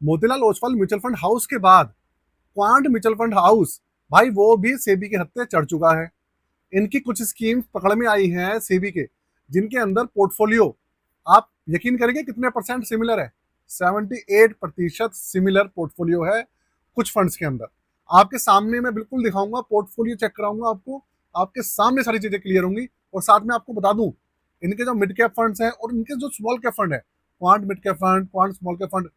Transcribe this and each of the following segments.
Motilal Oswal mutual fund house के बाद quant mutual fund house, भाई वो भी सेबी के हत्थे चढ़ चुका है। इनकी कुछ स्कीम पकड़ में आई हैं सेबी के, जिनके अंदर पोर्टफोलियो, आप यकीन करेंगे कितने परसेंट सिमिलर है? 78% सिमिलर पोर्टफोलियो है कुछ फंड्स के अंदर। आपके सामने मैं बिल्कुल दिखाऊंगा, पोर्टफोलियो चेक कराऊंगा आपको, आपके सामने सारी चीजें क्लियर होंगी। और साथ में आपको बता दूं, इनके जो मिड कैप फंड्स हैं और इनके जो स्मॉल कैप फंड है, quant mid cap fund, quant small cap fund,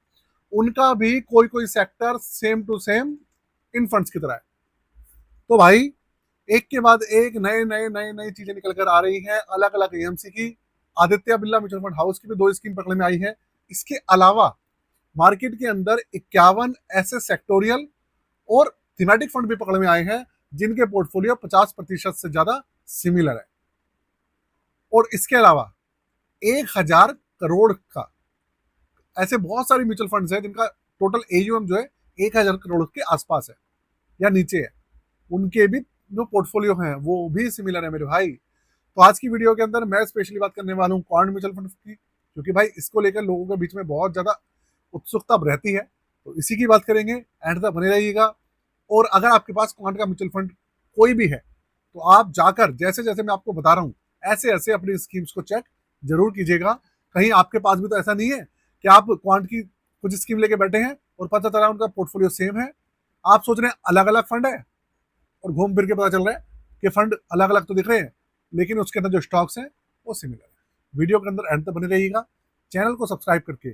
उनका भी कोई कोई सेक्टर सेम टू सेम इन फंड्स की तरह है। तो भाई एक के बाद एक नए नए नए नई चीजें निकल कर आ रही हैं, अलग अलग एएमसी की। Aditya Birla mutual fund house की भी 2 स्कीम पकड़ में आई है। इसके अलावा मार्केट के अंदर 51 ऐसे सेक्टोरियल और थीमेटिक फंड भी पकड़ में आए हैं, जिनके पोर्टफोलियो 50% से ज्यादा सिमिलर है। और इसके अलावा 1000 करोड़ का ऐसे बहुत सारे म्यूचुअल फंड्स हैं जिनका टोटल एयूएम जो है 1000 करोड़ के आसपास है या नीचे है। उनके भी जो पोर्टफोलियो हैं वो भी सिमिलर है मेरे भाई। तो आज की वीडियो के अंदर मैं स्पेशली बात करने वाला हूँ क्वांट म्यूचुअल फंड की, क्योंकि भाई इसको लेकर लोगों के बीच में बहुत ज्यादा उत्सुकता रहती है। तो इसी की बात करेंगे, एंड तक बने रहिएगा। और अगर आपके पास क्वांट का म्यूचुअल फंड कोई भी है, तो आप जाकर जैसे जैसे मैं आपको बता रहा हूँ ऐसे ऐसे अपनी स्कीम्स को चेक जरूर कीजिएगा। कहीं आपके पास भी तो ऐसा नहीं है कि आप क्वांट की कुछ स्कीम लेके बैठे हैं और पता चला उनका पोर्टफोलियो सेम है। आप सोच रहे हैं अलग अलग फंड है, और घूम फिर के पता चल रहा है कि फंड अलग अलग तो दिख रहे हैं, लेकिन उसके अंदर जो स्टॉक्स हैं वो सिमिलर है। वीडियो के अंदर एंड तक बने रहिएगा। चैनल को सब्सक्राइब करके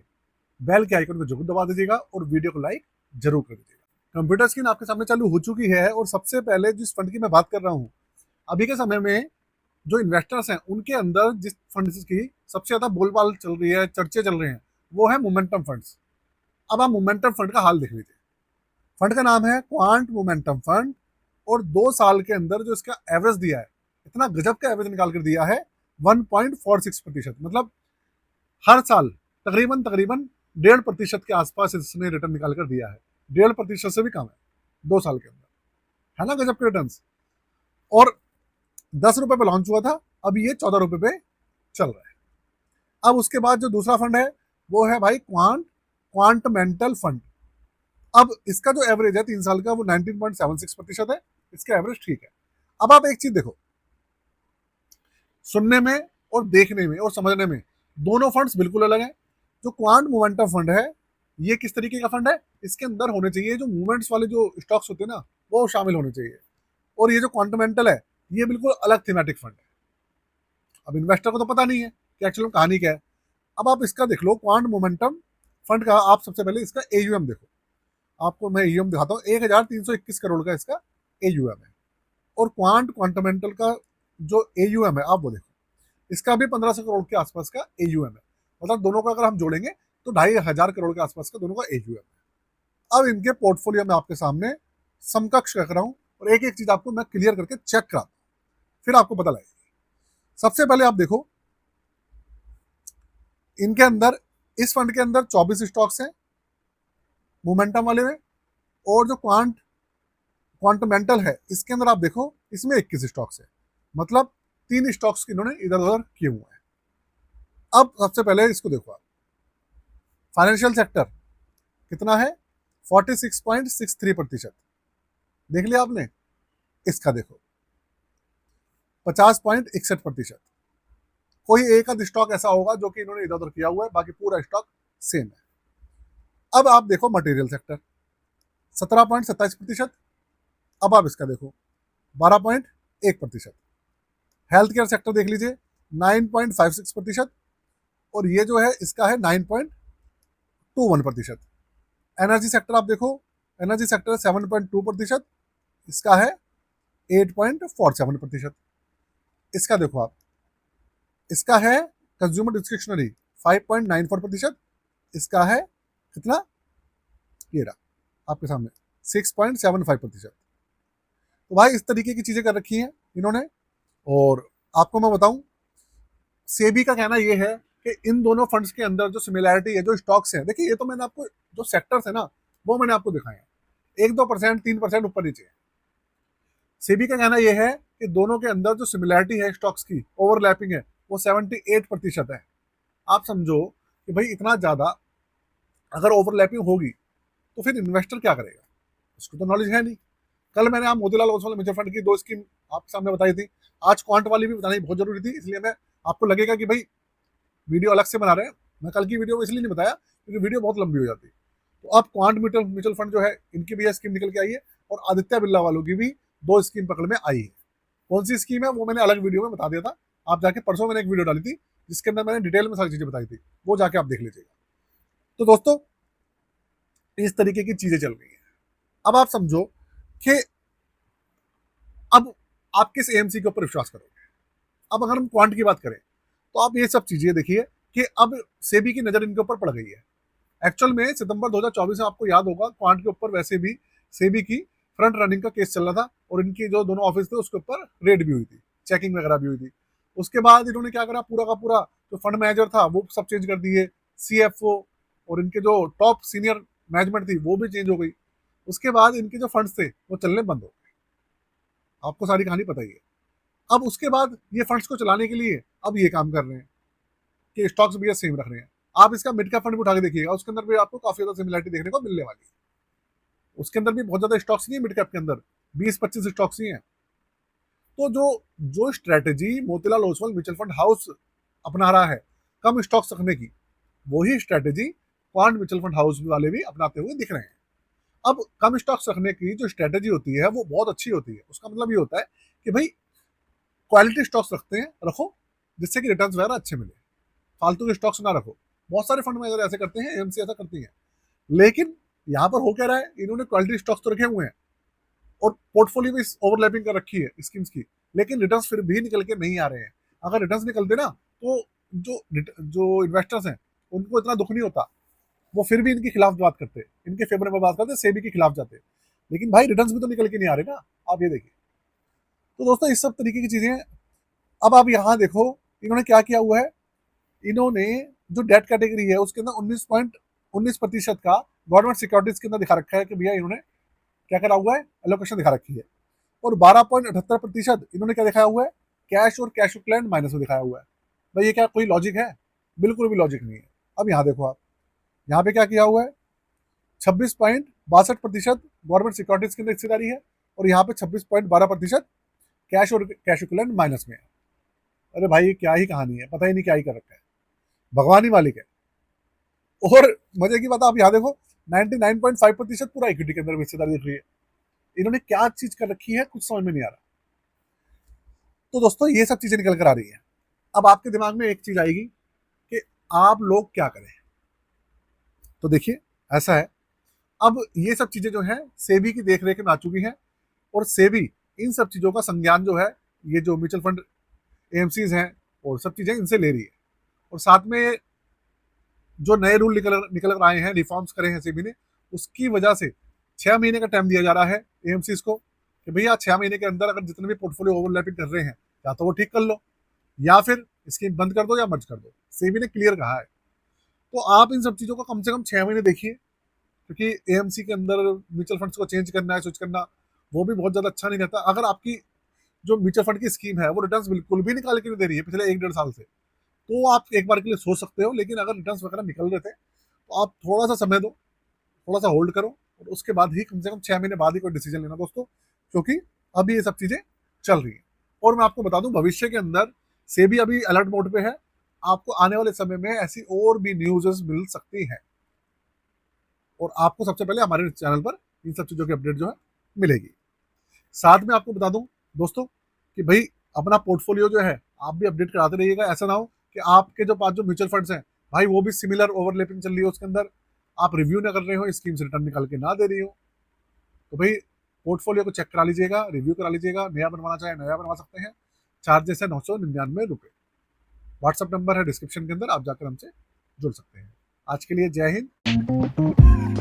बेल के आइकन को जरूर दबा दीजिएगा और वीडियो को लाइक जरूर कर दीजिएगा। कंप्यूटर स्क्रीन आपके सामने चालू हो चुकी है, और सबसे पहले जिस फंड की मैं बात कर रहा हूँ, अभी के समय में जो इन्वेस्टर्स हैं उनके अंदर जिस फंड की सबसे ज्यादा बोलबाल चल रही है, चर्चे चल रहे हैं, वो है मोमेंटम फंड्स। अब आप मोमेंटम फंड का हाल देख लीजिए। फंड का नाम है क्वांट मोमेंटम फंड, और 2 साल के अंदर जो इसका एवरेज दिया है, इतना गजब का एवरेज निकाल कर दिया है, 1.46%। मतलब हर साल तकरीबन तकरीबन 1.5% के आसपास इसने रिटर्न निकाल कर दिया है। 1.5% से भी कम है 2 साल के अंदर, है ना गजब के रिटर्न। और 10 रुपए पे लॉन्च हुआ था, अब ये 14 रुपए पे चल रहा है। अब उसके बाद जो दूसरा फंड है वो है भाई क्वांटमेंटल फंड। अब इसका जो एवरेज है 3 साल का वो 19.76% है। इसका एवरेज ठीक है। अब आप एक चीज देखो, सुनने में और देखने में और समझने में दोनों फंड्स बिल्कुल अलग हैं। जो क्वांट मोमेंटम फंड है, ये किस तरीके का फंड है? इसके अंदर होने चाहिए जो मूवमेंट्स वाले जो स्टॉक्स होते हैं ना, वो शामिल होने चाहिए। और ये जो क्वांटमेंटल है, ये बिल्कुल अलग थीमेटिक फंड है। अब इन्वेस्टर को तो पता नहीं है कि एक्चुअली कहानी क्या है। अब आप इसका देख लो, क्वांट मोमेंटम फंड का आप सबसे पहले इसका एयूएम देखो। आपको मैं एयूएम दिखाता हूँ, 1321 करोड़ का इसका एयूएम है। और क्वांटमेंटल का जो एयूएम है आप वो देखो, इसका भी 1500 करोड़ के आसपास का एयूएम है। मतलब दोनों का अगर हम जोड़ेंगे तो 2500 करोड़ के आसपास का दोनों का एयूएम है। अब इनके पोर्टफोलियो में आपके सामने समकक्ष रख रहा हूं, और एक एक चीज आपको मैं क्लियर करके चेक करा, फिर आपको पता लगेगा। सबसे पहले आप देखो, इनके अंदर इस फंड के अंदर 24 स्टॉक्स हैं मोमेंटम वाले में, और जो क्वांटमेंटल है इसके अंदर आप देखो इसमें 21 स्टॉक्स है। मतलब 3 स्टॉक्स इन्होंने इधर उधर किए हुए हैं। अब सबसे पहले इसको देखो आप, फाइनेंशियल सेक्टर कितना है? 46.63%। देख लिया आपने? इसका देखो 50.61%। कोई एक आध स्टॉक ऐसा होगा जो कि इन्होंने इधर उधर किया हुआ है, बाकी पूरा स्टॉक सेम है। अब आप देखो मटेरियल सेक्टर 17.27%। अब आप इसका देखो 12.1%। हेल्थ केयर सेक्टर देख लीजिए 9.56%, और ये जो है इसका है 9.21%। एनर्जी सेक्टर आप देखो, एनर्जी सेक्टर 7.2%, इसका है 8.47%। इसका देखो आप, इसका है कंज्यूमर डिस्क्रिप्शनरी 5.94%, इसका है कितना? ये रहा आपके सामने 6.75%। तो भाई इस तरीके की चीजें कर रखी हैं इन्होंने। और आपको मैं बताऊं, सेबी का कहना यह है कि इन दोनों फंड्स के अंदर जो सिमिलैरिटी है, जो स्टॉक्स हैं, देखिए ये तो मैंने आपको जो सेक्टर्स है ना वो मैंने आपको दिखाए हैं, 1-2%, 3% ऊपर नीचे है। सेबी का कहना यह है कि दोनों के अंदर जो सिमिलैरिटी है स्टॉक्स की, ओवरलैपिंग है, वो 78% है। आप समझो कि भाई इतना ज्यादा अगर ओवरलैपिंग होगी तो फिर इन्वेस्टर क्या करेगा, उसको तो नॉलेज है नहीं। कल मैंने आप मोतीलाल ओसवाल म्यूचुअल फंड की 2 स्कीम आपके सामने बताई थी, आज क्वांट वाली भी बतानी बहुत जरूरी थी, इसलिए मैं आपको लगेगा कि भाई वीडियो अलग से बना रहे हैं, मैं कल की वीडियो में इसलिए नहीं बताया क्योंकि वीडियो बहुत लंबी हो जाती। तो अब क्वांट म्यूचुअल फंड जो है इनकी भी स्कीम निकल के आई है, और आदित्य बिरला वालों की भी 2 स्कीम पकड़ में आई है। कौन सी स्कीम है वो मैंने अलग वीडियो में बता दिया था, आप जाके परसों मैंने एक वीडियो डाली थी जिसके अंदर मैंने डिटेल में सारी चीजें बताई थी, वो जाके आप देख लीजिएगा। तो दोस्तों इस तरीके की चीजें चल रही है। अब आप समझो कि अब आप किस एएमसी के ऊपर विश्वास करोगे। अब अगर हम क्वांट की बात करें तो आप ये सब चीजें देखिए कि अब सेबी की नजर इनके ऊपर पड़ गई है। एक्चुअल में सितंबर 2024 में आपको याद होगा क्वांट के ऊपर वैसे भी सेबी की फ्रंट रनिंग का केस चल रहा था, और इनकी जो दोनों ऑफिस थे उसके ऊपर रेड भी हुई थी, चेकिंग वगैरह भी हुई थी। उसके बाद इन्होंने क्या करा, पूरा का पूरा जो फंड मैनेजर था वो सब चेंज कर दिए, सीएफओ और इनके जो टॉप सीनियर मैनेजमेंट थी वो भी चेंज हो गई। उसके बाद इनके जो फंड्स थे वो चलने बंद हो गए, आपको सारी कहानी पता ही है। अब उसके बाद ये फंड्स को चलाने के लिए अब ये काम कर रहे हैं कि स्टॉक्स भी सेम रख रहे हैं। आप इसका मिड कैप फंड भी उठा के देखिएगा, उसके अंदर भी आपको काफी ज्यादा सिमिलरिटी देखने को मिलने वाली है। उसके अंदर भी बहुत ज्यादा स्टॉक्स नहीं है, मिड कैप के अंदर 20-25 स्टॉक्स ही हैं। तो जो जो strategy Motilal Oswal mutual fund house अपना रहा है कम स्टॉक्स रखने की, वही strategy quant mutual fund house वाले भी अपनाते हुए दिख रहे हैं। अब कम स्टॉक्स रखने की जो स्ट्रेटेजी होती है वो बहुत अच्छी होती है। उसका मतलब ये होता है कि भाई क्वालिटी स्टॉक्स रखते हैं, रखो, जिससे कि रिटर्न्स वगैरह अच्छे मिले, फालतू के स्टॉक्स ना रखो। बहुत सारे फंड मैनेजर ऐसे करते हैं, एएमसी ऐसा करती है। लेकिन यहाँ पर हो क्या रहा है, इन्होंने क्वालिटी स्टॉक्स तो रखे हुए हैं और पोर्टफोलियो भी ओवरलैपिंग कर रखी है स्कीम्स की, लेकिन रिटर्न्स फिर भी निकल के नहीं आ रहे हैं। अगर रिटर्न्स निकलते ना तो जो जो इन्वेस्टर्स हैं उनको इतना दुख नहीं होता, वो फिर भी इनके खिलाफ बात करते, इनके फेवर में बात करते, सेबी के खिलाफ जाते। लेकिन भाई रिटर्न्स भी तो निकल के नहीं आ रहे ना, आप ये देखिए। तो दोस्तों इस सब तरीके की चीजें हैं। अब आप यहाँ देखो इन्होंने क्या किया हुआ है, इन्होंने जो डेट कैटेगरी है उसके अंदर 19% का गवर्नमेंट सिक्योरिटीज के अंदर दिखा रखा है कि भैया इन्होंने क्या करा हुआ है, एलोकेशन दिखा रखी है। और 12.78% इन्होंने क्या दिखाया हुआ है, कैश और कैश इक्विवेलेंट माइनस में दिखाया हुआ है। भाई ये क्या कोई लॉजिक है, बिल्कुल भी लॉजिक नहीं है। अब यहाँ देखो आप, यहाँ पे क्या किया हुआ है, 26.62% गवर्नमेंट सिक्योरिटीज के अंदर हिस्सेदारी है, और यहाँ पे 26.12% कैश और कैश इक्विवेलेंट माइनस में है। अरे भाई क्या ही कहानी है, पता ही नहीं क्या ही कर रखा है, भगवान ही मालिक है। और मजे की बात आप यहाँ देखो 99.5% पूरा इक्विटी के अंदर हिस्सेदारी दिख रही है। इन्होंने क्या चीज कर रखी है कुछ समझ में नहीं आ रहा। तो दोस्तों ये सब चीजें निकल कर आ रही है। अब आपके दिमाग में एक चीज आएगी कि आप लोग क्या करें। तो देखिए ऐसा है, अब ये सब चीजें जो है सेबी की देखरेख में आ चुकी हैं, और सेबी इन सब चीजों का संज्ञान जो है ये जो म्यूचुअल फंड एएमसीज हैं और सब चीजें इनसे ले रही है। और साथ में जो नए रूल निकल कर आए हैं, रिफॉर्म्स करे हैं सेबी ने, उसकी वजह से 6 महीने का टाइम दिया जा रहा है एएमसीज को कि भैया 6 महीने के अंदर अगर जितने भी पोर्टफोलियो ओवरलैपिंग कर रहे हैं या तो वो ठीक कर लो, या फिर स्कीम बंद कर दो या मर्ज कर दो। सेबी ने क्लियर कहा है। तो आप इन सब चीजों को कम से कम 6 महीने देखिए, क्योंकि एएमसी के अंदर म्यूचुअल फंड्स को चेंज करना है, स्विच करना, वो भी बहुत ज्यादा अच्छा नहीं रहता। अगर आपकी जो म्यूचुअल फंड की स्कीम है वो रिटर्न्स बिल्कुल भी निकाल के नहीं दे रही है पिछले 1-1.5 साल से, तो आप एक बार के लिए सोच सकते हो। लेकिन अगर रिटर्न्स वगैरह निकल रहे थे तो आप थोड़ा सा समय दो, थोड़ा सा होल्ड करो, और उसके बाद ही कम से कम 6 महीने बाद ही कोई डिसीजन लेना दोस्तों, क्योंकि अभी ये सब चीजें चल रही है। और मैं आपको बता दूं भविष्य के अंदर सेबी अभी अलर्ट मोड पे है, आपको आने वाले समय में ऐसी और भी न्यूज़ मिल सकती है, और आपको सबसे पहले हमारे चैनल पर इन सब चीजों की अपडेट जो है मिलेगी। साथ में आपको बता दूं दोस्तों कि भाई अपना पोर्टफोलियो जो है आप भी अपडेट कराते रहिएगा। ऐसा ना हो कि आपके जो 5 जो म्यूचुअल फंड्स हैं भाई वो भी सिमिलर ओवरलैपिंग चल रही हो, उसके अंदर आप रिव्यू ना कर रहे हो, स्कीम से रिटर्न निकाल के ना दे रही हो। तो भाई पोर्टफोलियो को चेक करा लीजिएगा, रिव्यू करा लीजिएगा, नया बनवाना चाहे नया बनवा सकते हैं। चार्जेस है 999 रुपये। व्हाट्सअप नंबर है डिस्क्रिप्शन के अंदर, आप जाकर हमसे जुड़ सकते हैं। आज के लिए जय हिंद।